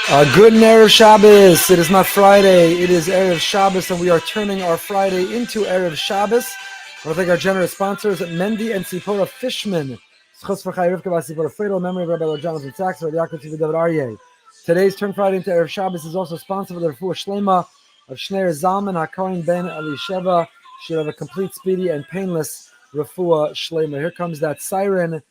Good Erev Shabbos. It is not Friday, it is Erev Shabbos, and we are turning our Friday into Erev Shabbos. I want to thank our generous sponsors, Mendy and Sipora Fishman. Memory of Rabbi Jonathan Sachs, Rabbi Yaakov David Aryeh. Today's Turn Friday into Erev Shabbos is also sponsored by the Refuah Shlema of Shneir Zalman HaKohen Ben Elisheva. Should have a complete, speedy, and painless Refuah Shlema. Here comes that siren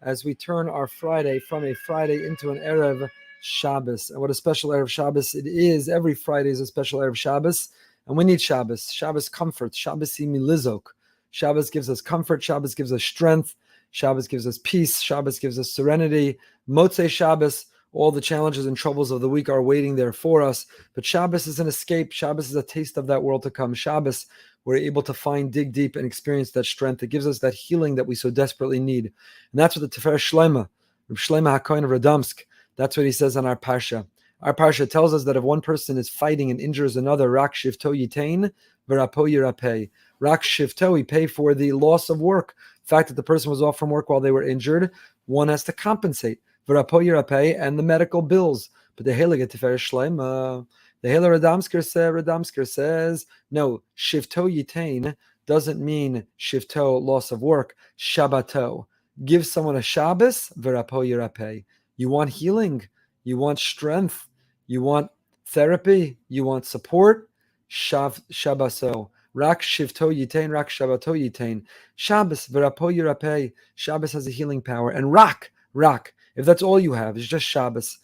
as we turn our Friday from a Friday into an Erev Shabbos. And what a special Erev Shabbos it is. Every Friday is a special Erev Shabbos. And we need Shabbos. Shabbos comfort. Shabbos milizok. Shabbos gives us comfort. Shabbos gives us strength. Shabbos gives us peace. Shabbos gives us serenity. Motzei Shabbos. All the challenges and troubles of the week are waiting there for us. But Shabbos is an escape. Shabbos is a taste of that world to come. Shabbos, we're able to dig deep, and experience that strength. It gives us that healing that we so desperately need. And that's what the Tiferes Shlema, Reb Shlomo HaKohen of Radomsk, that's what he says on our Parsha. Our Parsha tells us that if one person is fighting and injures another, Rak Shivto Yitain, V'rapo Yirapeh. Rak Shivto, he pay for the loss of work. The fact that the person was off from work while they were injured, one has to compensate. V'rapo Yirapeh, and the medical bills. But the Heilige Tiferes Shlema, the Heilige Radomsker says, no, Shivto Yitain doesn't mean Shivto, loss of work, Shabbato. Give someone a Shabbos, V'rapo Yirapeh. You want healing, you want strength, you want therapy, you want support, Shabbaso. Rak Shivto Yitain, Rak Shabbato Yitain. Shabbos, V'rapo Yirapeh. Shabbos has a healing power. And Rak, if that's all you have, is just Shabbos,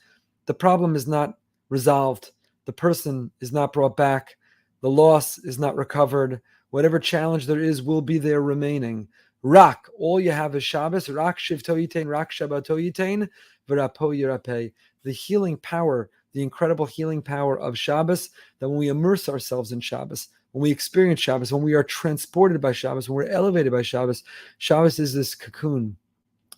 the problem is not resolved. The person is not brought back. The loss is not recovered. Whatever challenge there is will be there remaining. Rak, all you have is Shabbos. Rak Shivto Yitain, Rak Shabbato Yitain, V'rapo Yirapeh. The healing power, the incredible healing power of Shabbos, that when we immerse ourselves in Shabbos, when we experience Shabbos, when we are transported by Shabbos, when we're elevated by Shabbos, Shabbos is this cocoon.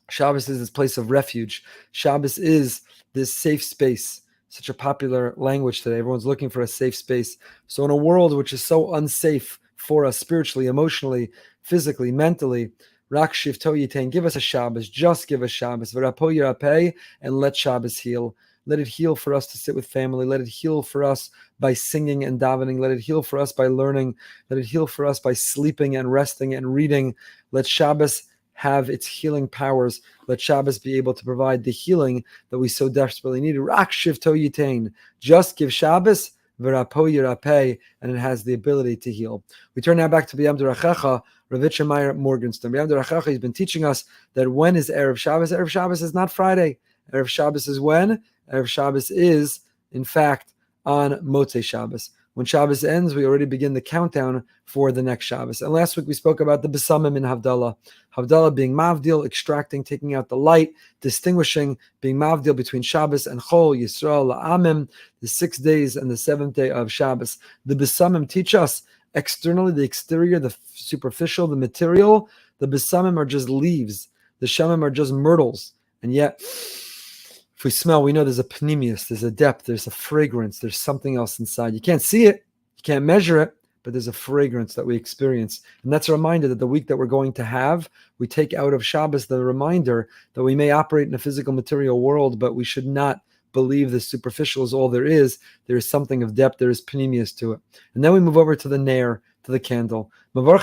Shabbos is this place of refuge. Shabbos is this safe space. Such a popular language today. Everyone's looking for a safe space. So in a world which is so unsafe for us spiritually, emotionally, physically, mentally, Rak Shivto Yitain, give us a Shabbos. Just give us Shabbos. V'rapo Yirapeh, and let Shabbos heal. Let it heal for us to sit with family. Let it heal for us by singing and davening. Let it heal for us by learning. Let it heal for us by sleeping and resting and reading. Let Shabbos have its healing powers. Let Shabbos be able to provide the healing that we so desperately need. Rak Shivto Yitain. Just give Shabbos, V'rapo Yirapeh, and it has the ability to heal. We turn now back to B'yam D'Rachecha, Rav Itcher Morgenstern. B'yam D'Rachecha, he's been teaching us that when is Erev Shabbos? Erev Shabbos is not Friday. Erev Shabbos is when? Erev Shabbos is, in fact, on Motzei Shabbos. When Shabbos ends, we already begin the countdown for the next Shabbos. And last week we spoke about the Besamim in Havdalah. Havdalah being Mavdil, extracting, taking out the light, distinguishing, being Mavdil between Shabbos and Chol, Yisrael, La'amim, the 6 days and the 7th day of Shabbos. The Besamim teach us externally, the exterior, the superficial, the material. The Besamim are just leaves. The Shamim are just myrtles. And yet, if we smell, we know there's a panemius, there's a depth, there's a fragrance, there's something else inside. You can't see it, you can't measure it, but there's a fragrance that we experience. And that's a reminder that the week that we're going to have, we take out of Shabbos the reminder that we may operate in a physical material world, but we should not believe the superficial is all there is. There is something of depth, there is panemius to it. And then we move over to the ner, to the candle. We don't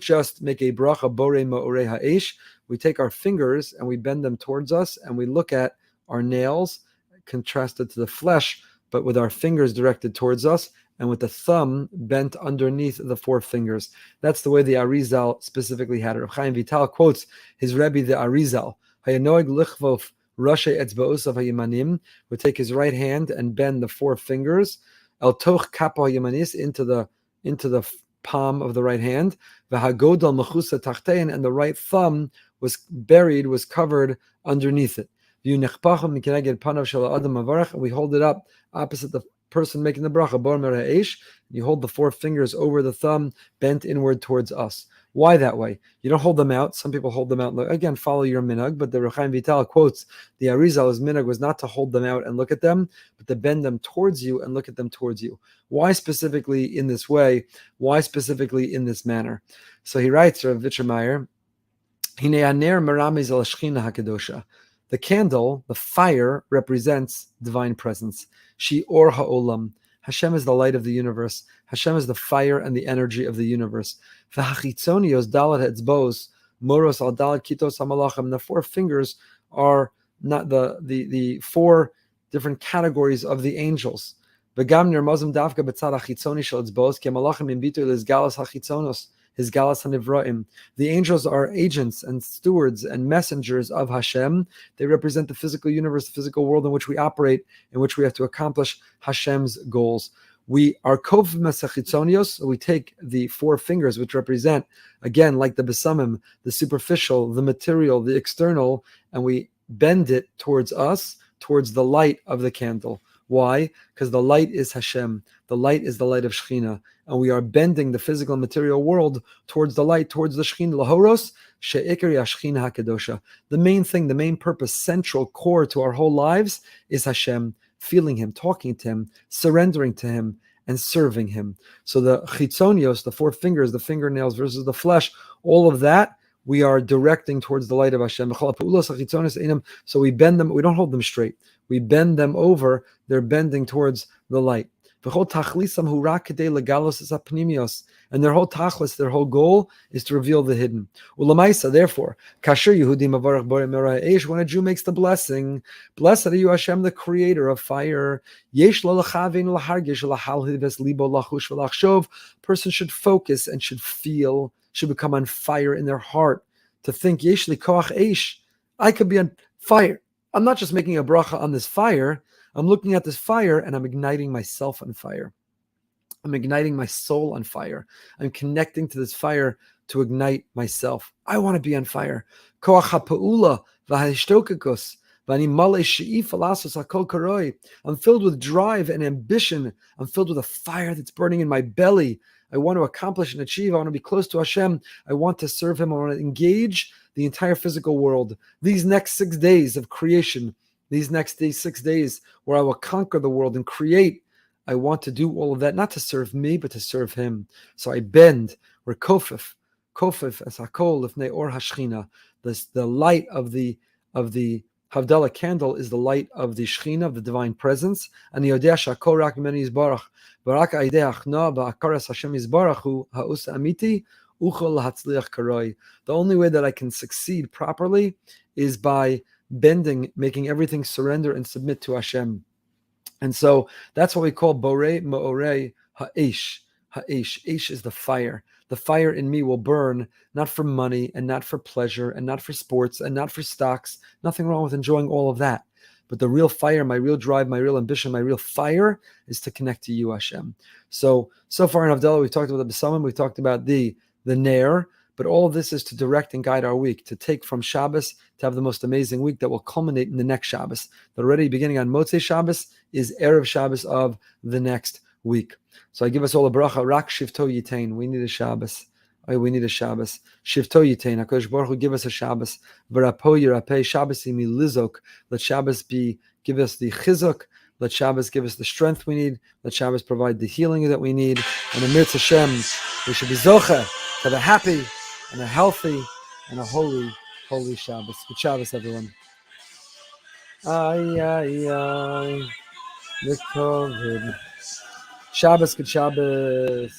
just make a bracha borei ma'orei ha'esh. We take our fingers and we bend them towards us, and we look at our nails contrasted to the flesh, but with our fingers directed towards us, and with the thumb bent underneath the four fingers. That's the way the Arizal specifically had it. Reb Chaim Vital quotes his Rebbe, the Arizal. Hayanoig lichvof rashe etzba'osav hayemanim, would take his right hand and bend the four fingers el toch kapo hayemanis, into the palm of the right hand, v'hagodal mechusa tachtein, and the right thumb was covered underneath it. And we hold it up opposite the person making the bracha. You hold the four fingers over the thumb, bent inward towards us. Why that way? You don't hold them out. Some people hold them out. Again, follow your minhag. But the Reb Chaim Vital quotes the Arizal's minhag was not to hold them out and look at them, but to bend them towards you and look at them towards you. Why specifically in this way? Why specifically in this manner? So he writes, Rav Vitcher Meyer, the The candle, the fire, represents divine presence. She or ha'olam. Hashem is the light of the universe. Hashem is the fire and the energy of the universe. V'hachitzonios dalat etzbos moros al dalat kitos hamalachim. The four fingers are not the four different categories of the angels. V'gam nirmazim davka b'tzad hachitzoni shel etzbos ki hamalachim imbitu lizgalas hachitzonos. His galas hanivraim. The angels are agents and stewards and messengers of Hashem. They represent the physical universe, the physical world in which we operate, in which we have to accomplish Hashem's goals. We are kov mesachitzonios. We take the four fingers, which represent, again, like the besamim, the superficial, the material, the external, and we bend it towards us, towards the light of the candle. Why? Because the light is Hashem. The light is the light of Shekhinah. And we are bending the physical and material world towards the light, towards the Shekhinah. Lahoros she'ikari Shekhinah HaKadosha. The main thing, the main purpose, central core to our whole lives is Hashem, feeling Him, talking to Him, surrendering to Him, and serving Him. So the chitzonios, the four fingers, the fingernails versus the flesh, all of that, we are directing towards the light of Hashem. So we bend them, we don't hold them straight. We bend them over, they're bending towards the light. And their whole tachlis, their whole goal is to reveal the hidden. Therefore, when a Jew makes the blessing, blessed are you, Hashem, the creator of fire. Person should focus and should feel, should become on fire in their heart, to think, I could be on fire. I'm not just making a bracha on this fire, I'm looking at this fire and I'm igniting myself on fire. I'm igniting my soul on fire. I'm connecting to this fire to ignite myself. I want to be on fire. I'm filled with drive and ambition. I'm filled with a fire that's burning in my belly. I want to accomplish and achieve. I want to be close to Hashem. I want to serve Him. I want to engage the entire physical world. These next 6 days of creation, these next 6 days where I will conquer the world and create, I want to do all of that, not to serve me, but to serve Him. So I bend. We're kofif as hakol lifnei or hashchina. The light of the Havdalah candle is the light of the Shekhinah, of the divine presence. And the Yodea Shakol Rak Mimeni Yisbarach, Barak Aidei Achna Ba'akaras Hashem Yisbarach Hu Ha'us Amiti Uchol Hatzliach Karoi. The only way that I can succeed properly is by bending, making everything surrender and submit to Hashem. And so that's what we call Borei Ma'orei Ha'esh. Ha'esh. Esh is the fire. The fire in me will burn, not for money and not for pleasure and not for sports and not for stocks. Nothing wrong with enjoying all of that. But the real fire, my real drive, my real ambition, my real fire is to connect to you, Hashem. So far in Havdalah, we've talked about the Besamim, we've talked about the Nair, but all of this is to direct and guide our week, to take from Shabbos to have the most amazing week that will culminate in the next Shabbos. The already beginning on Motzei Shabbos is Erev Shabbos of the next week. So I give us all a bracha. Rak shivto yitain. We need a Shabbos. We need a Shabbos. Shivto yitain. HaKadosh Baruch Hu give us a Shabbos. V'rapo yirapei. Shabbos imi lizok. Let Shabbos give us the chizuk. Let Shabbos give us the strength we need. Let Shabbos provide the healing that we need. And Amir Hashem, we should be zocha to have a happy and a healthy and a holy Shabbos. Good Shabbos, everyone. The COVID. Shabbos, good Shabbos.